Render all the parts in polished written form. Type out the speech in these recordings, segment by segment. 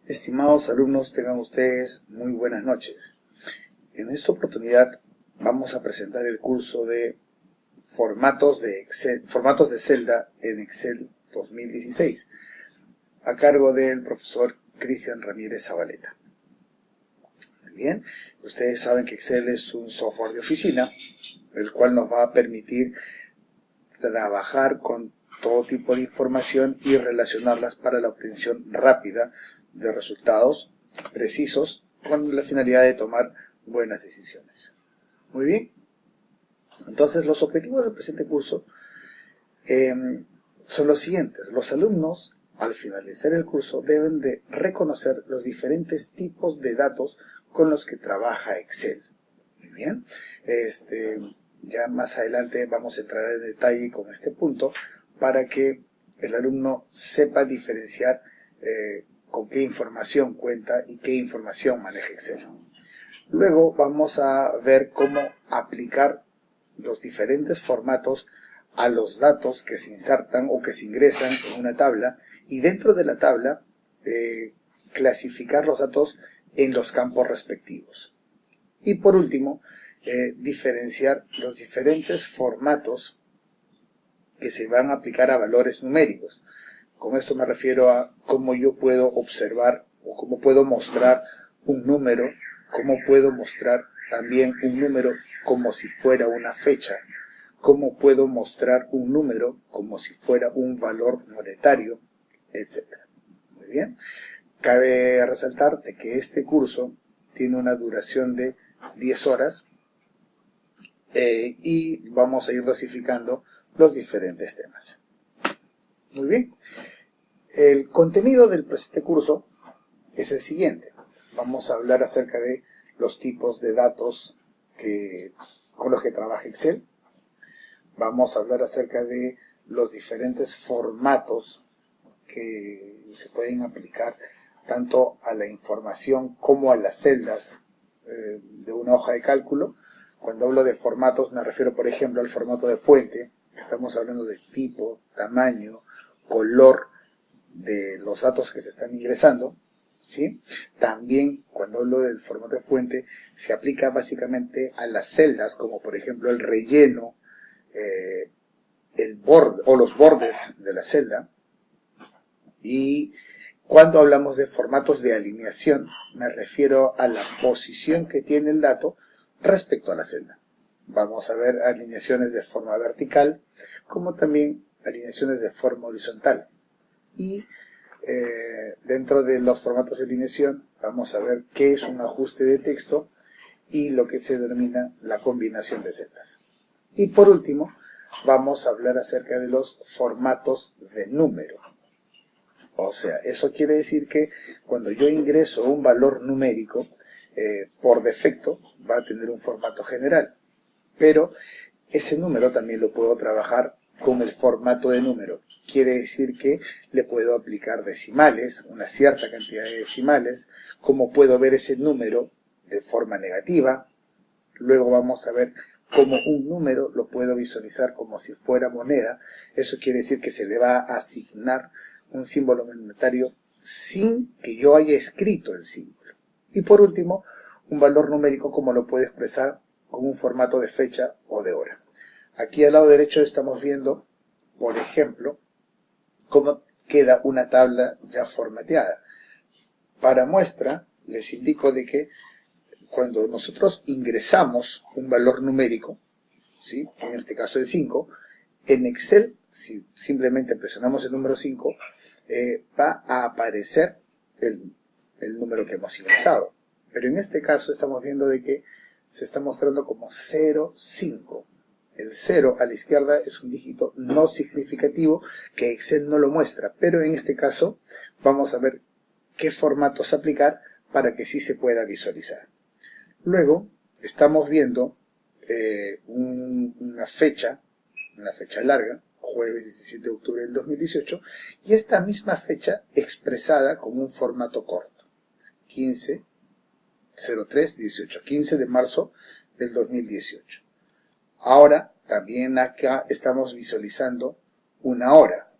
Estimados alumnos, tengan ustedes muy buenas noches. En esta oportunidad vamos a presentar el curso de formatos de celda en Excel 2016, a cargo del profesor Cristian Ramírez Zabaleta. Muy bien, ustedes saben que Excel es un software de oficina, el cual nos va a permitir trabajar con todo tipo de información y relacionarlas para la obtención rápida de resultados precisos con la finalidad de tomar buenas decisiones. Muy bien. Entonces, los objetivos del presente curso son los siguientes. Los alumnos, al finalizar el curso, deben de reconocer los diferentes tipos de datos con los que trabaja Excel. Muy bien. Ya más adelante vamos a entrar en detalle con este punto para que el alumno sepa diferenciar con qué información cuenta y qué información maneja Excel. Luego vamos a ver cómo aplicar los diferentes formatos a los datos que se insertan o que se ingresan en una tabla, y dentro de la tabla clasificar los datos en los campos respectivos. Y por último, diferenciar los diferentes formatos que se van a aplicar a valores numéricos. Con esto me refiero a cómo yo puedo observar o cómo puedo mostrar un número, cómo puedo mostrar también un número como si fuera una fecha, cómo puedo mostrar un número como si fuera un valor monetario, etc. Muy bien. Cabe resaltarte que este curso tiene una duración de 10 horas y vamos a ir dosificando los diferentes temas. Muy bien. El contenido del presente curso es el siguiente. Vamos a hablar acerca de los tipos de datos con los que trabaja Excel. Vamos a hablar acerca de los diferentes formatos que se pueden aplicar tanto a la información como a las celdas de una hoja de cálculo. Cuando hablo de formatos me refiero, por ejemplo, al formato de fuente. Estamos hablando de tipo, tamaño, color de los datos que se están ingresando, ¿sí? También cuando hablo del formato de fuente se aplica básicamente a las celdas, como por ejemplo el relleno, el borde o los bordes de la celda. Y cuando hablamos de formatos de alineación me refiero a la posición que tiene el dato respecto a la celda. Vamos a ver alineaciones de forma vertical como también alineaciones de forma horizontal. Y dentro de los formatos de alineación vamos a ver qué es un ajuste de texto y lo que se denomina la combinación de celdas. Y por último vamos a hablar acerca de los formatos de número. O sea, eso quiere decir que cuando yo ingreso un valor numérico, por defecto va a tener un formato general, pero ese número también lo puedo trabajar con el formato de número. Quiere decir que le puedo aplicar decimales, una cierta cantidad de decimales, cómo puedo ver ese número de forma negativa. Luego vamos a ver cómo un número lo puedo visualizar como si fuera moneda. Eso quiere decir que se le va a asignar un símbolo monetario sin que yo haya escrito el símbolo. Y por último, un valor numérico como lo puedo expresar con un formato de fecha o de hora. Aquí al lado derecho estamos viendo, por ejemplo, cómo queda una tabla ya formateada. Para muestra, les indico de que cuando nosotros ingresamos un valor numérico, ¿sí? En este caso el 5, en Excel, si simplemente presionamos el número 5, va a aparecer el número que hemos ingresado. Pero en este caso estamos viendo de que se está mostrando como 0,5. El 0 a la izquierda es un dígito no significativo que Excel no lo muestra, pero en este caso vamos a ver qué formatos aplicar para que sí se pueda visualizar. Luego estamos viendo una fecha larga, jueves 17 de octubre del 2018, y esta misma fecha expresada con un formato corto, 15/03/18, 15 de marzo del 2018. Ahora también acá estamos visualizando una hora,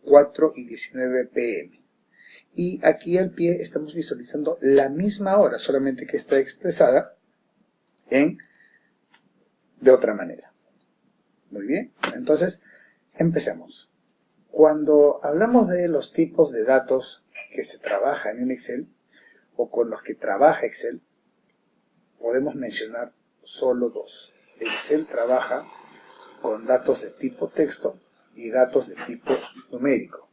4:19 p.m. y aquí al pie estamos visualizando la misma hora, solamente que está expresada de otra manera. Muy bien, entonces empecemos. Cuando hablamos de los tipos de datos que se trabajan en Excel o con los que trabaja Excel, podemos mencionar solo dos. Excel trabaja con datos de tipo texto y datos de tipo numérico.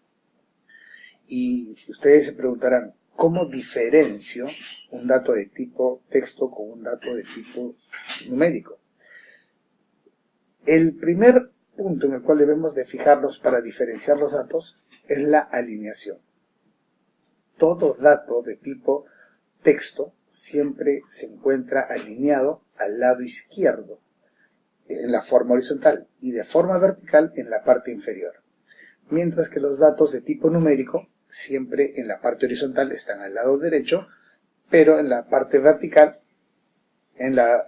Y ustedes se preguntarán, ¿cómo diferencio un dato de tipo texto con un dato de tipo numérico? El primer punto en el cual debemos de fijarnos para diferenciar los datos es la alineación. Todo dato de tipo texto siempre se encuentra alineado al lado izquierdo en la forma horizontal y de forma vertical en la parte inferior, mientras que los datos de tipo numérico siempre en la parte horizontal están al lado derecho, pero en la parte vertical en la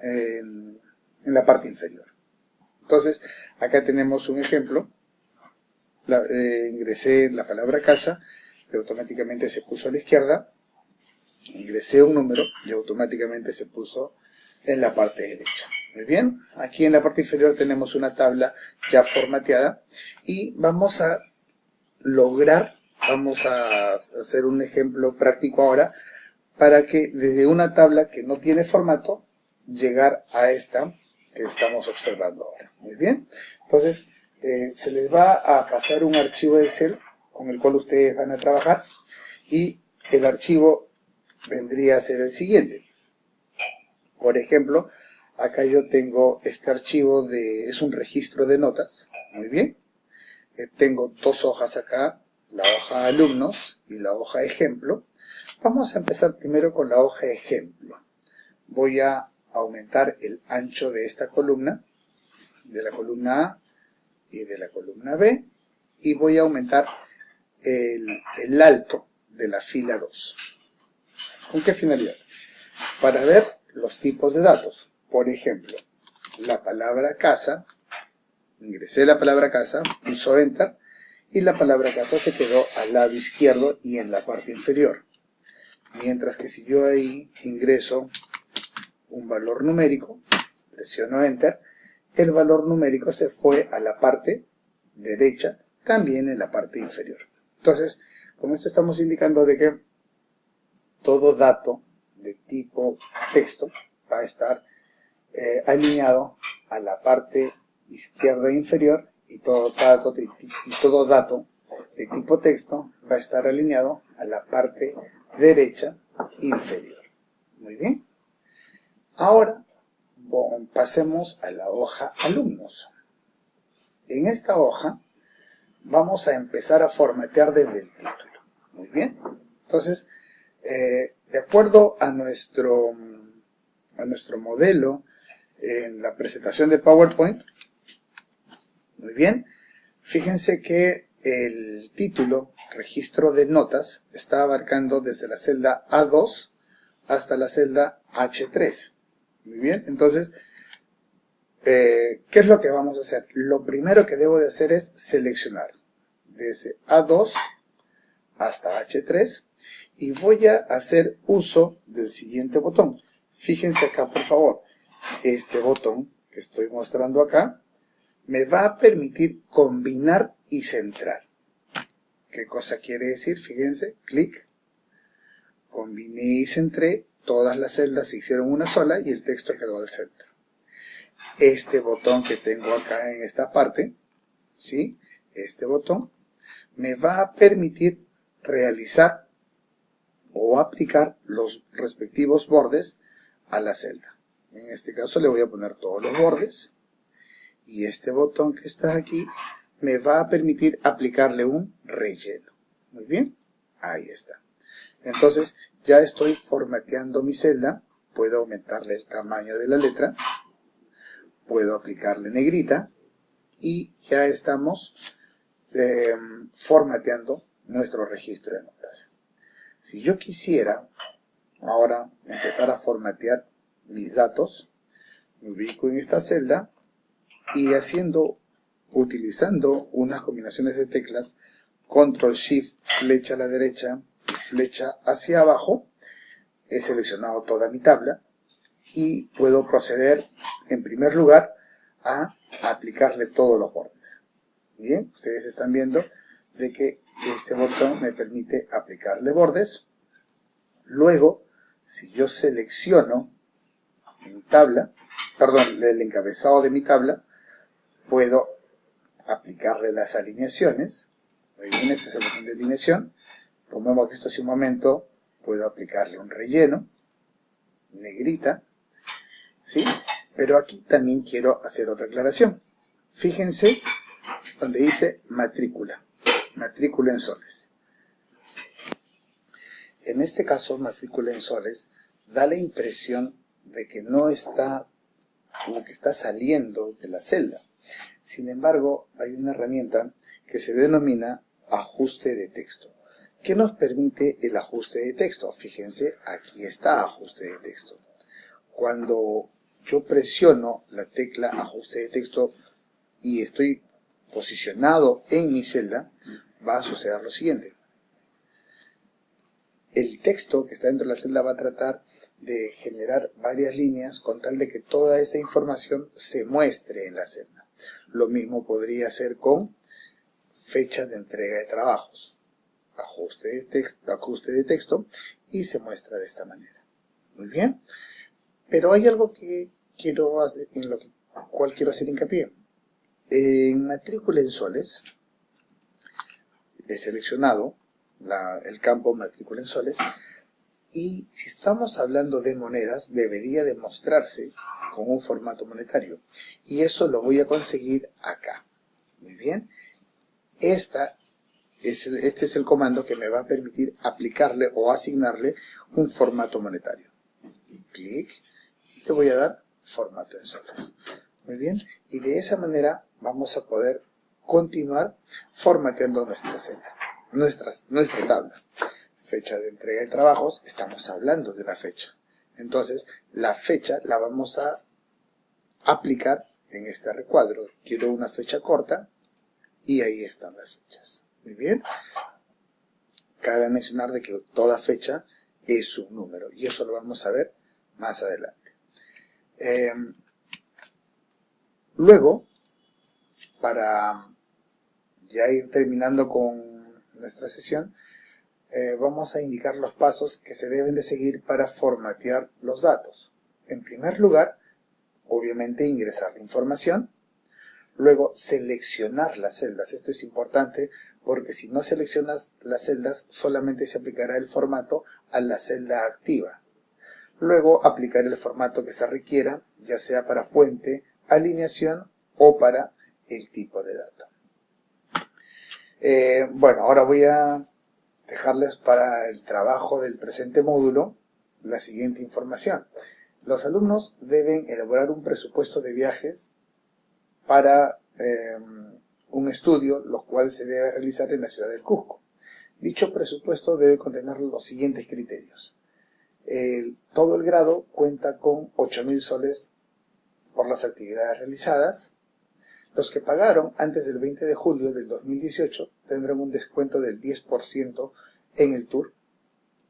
parte inferior. Entonces, acá tenemos un ejemplo. Ingresé la palabra casa y automáticamente se puso a la izquierda. Ingresé un número y automáticamente se puso en la parte derecha. Muy bien, aquí en la parte inferior tenemos una tabla ya formateada y vamos a hacer un ejemplo práctico ahora para que desde una tabla que no tiene formato, llegar a esta que estamos observando ahora. Muy bien, entonces se les va a pasar un archivo de Excel con el cual ustedes van a trabajar y el archivo vendría a ser el siguiente. Por ejemplo, acá yo tengo este archivo es un registro de notas. Muy bien, tengo dos hojas acá, la hoja alumnos y la hoja ejemplo. Vamos a empezar primero con la hoja ejemplo. Voy a aumentar el ancho de esta columna, de la columna A y de la columna B, y voy a aumentar el alto de la fila 2. ¿Con qué finalidad? Para ver los tipos de datos. Por ejemplo, la palabra casa, ingresé la palabra casa, pulso enter, y la palabra casa se quedó al lado izquierdo y en la parte inferior. Mientras que si yo ahí ingreso un valor numérico, presiono enter, el valor numérico se fue a la parte derecha, también en la parte inferior. Entonces, con esto estamos indicando de que todo dato de tipo texto va a estar alineado a la parte izquierda inferior y todo dato de tipo texto va a estar alineado a la parte derecha inferior. Muy bien. Ahora pasemos a la hoja alumnos. En esta hoja vamos a empezar a formatear desde el título. Muy bien. Entonces, de acuerdo a nuestro modelo en la presentación de PowerPoint, muy bien, fíjense que el título, registro de notas, está abarcando desde la celda A2 hasta la celda H3. Muy bien, entonces, ¿qué es lo que vamos a hacer? Lo primero que debo de hacer es seleccionar desde A2 hasta H3 y voy a hacer uso del siguiente botón. Fíjense acá, por favor, este botón que estoy mostrando acá me va a permitir combinar y centrar. ¿Qué cosa quiere decir? Fíjense, clic, combiné y centré, todas las celdas se hicieron una sola y el texto quedó al centro. Este botón que tengo acá en esta parte, ¿sí? Este botón me va a permitir realizar o aplicar los respectivos bordes a la celda. En este caso le voy a poner todos los bordes y este botón que está aquí me va a permitir aplicarle un relleno. Muy bien, ahí está. Entonces ya estoy formateando mi celda, puedo aumentarle el tamaño de la letra, puedo aplicarle negrita y ya estamos formateando nuestro registro de notas. Si yo quisiera ahora empezar a formatear mis datos, me ubico en esta celda y utilizando unas combinaciones de teclas, Control Shift, flecha a la derecha y flecha hacia abajo, he seleccionado toda mi tabla y puedo proceder en primer lugar a aplicarle todos los bordes. Bien, ustedes están viendo de que este botón me permite aplicarle bordes. Luego, si yo selecciono mi tabla, perdón, el encabezado de mi tabla, puedo aplicarle las alineaciones. Muy bien, este es el botón de alineación. Como hemos visto hace un momento, puedo aplicarle un relleno, negrita, ¿sí? Pero aquí también quiero hacer otra aclaración. Fíjense donde dice matrícula, matrícula en soles. En este caso, matrícula en soles da la impresión de que no está como que está saliendo de la celda. Sin embargo, hay una herramienta que se denomina ajuste de texto. ¿Qué nos permite el ajuste de texto? Fíjense, aquí está ajuste de texto. Cuando yo presiono la tecla ajuste de texto y estoy posicionado en mi celda, va a suceder lo siguiente. El texto que está dentro de la celda va a tratar de generar varias líneas con tal de que toda esa información se muestre en la celda. Lo mismo podría hacer con fecha de entrega de trabajos. Ajuste de texto y se muestra de esta manera. Muy bien. Pero hay algo que quiero hacer, en lo cual quiero hacer hincapié. En matrícula en soles he seleccionado el campo matrícula en soles y si estamos hablando de monedas debería demostrarse con un formato monetario y eso lo voy a conseguir acá. Muy bien. Este es el comando que me va a permitir aplicarle o asignarle un formato monetario. Clic y le voy a dar formato en soles. Muy bien, y de esa manera vamos a poder continuar formateando nuestra celda, nuestra tabla. Fecha de entrega de trabajos, estamos hablando de una fecha. Entonces, la fecha la vamos a aplicar en este recuadro. Quiero una fecha corta y ahí están las fechas. Muy bien. Cabe mencionar de que toda fecha es un número y eso lo vamos a ver más adelante. Luego, para ya ir terminando con nuestra sesión, vamos a indicar los pasos que se deben de seguir para formatear los datos. En primer lugar, obviamente ingresar la información. Luego, seleccionar las celdas. Esto es importante porque si no seleccionas las celdas, solamente se aplicará el formato a la celda activa. Luego, aplicar el formato que se requiera, ya sea para fuente, alineación o para el tipo de dato. Bueno, ahora voy a dejarles para el trabajo del presente módulo la siguiente información. Los alumnos deben elaborar un presupuesto de viajes para un estudio, lo cual se debe realizar en la ciudad del Cusco. Dicho presupuesto debe contener los siguientes criterios. Todo el grado cuenta con 8.000 soles por las actividades realizadas. Los que pagaron antes del 20 de julio del 2018 tendrán un descuento del 10% en el tour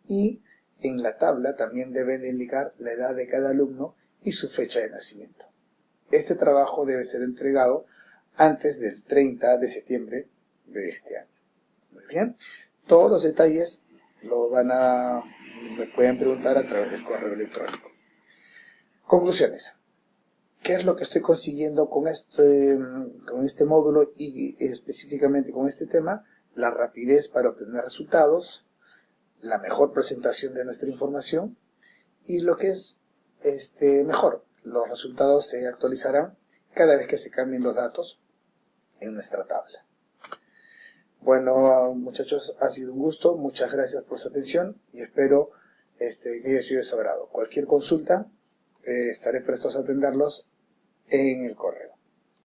y en la tabla también deben indicar la edad de cada alumno y su fecha de nacimiento. Este trabajo debe ser entregado antes del 30 de septiembre de este año. Muy bien. Todos los detalles me pueden preguntar a través del correo electrónico. Conclusiones. ¿Qué es lo que estoy consiguiendo con este módulo y específicamente con este tema? La rapidez para obtener resultados, la mejor presentación de nuestra información y lo que es mejor, los resultados se actualizarán cada vez que se cambien los datos en nuestra tabla. Bueno, muchachos, ha sido un gusto, muchas gracias por su atención y espero que haya sido de su agrado. Cualquier consulta, estaré prestos a atenderlos en el correo.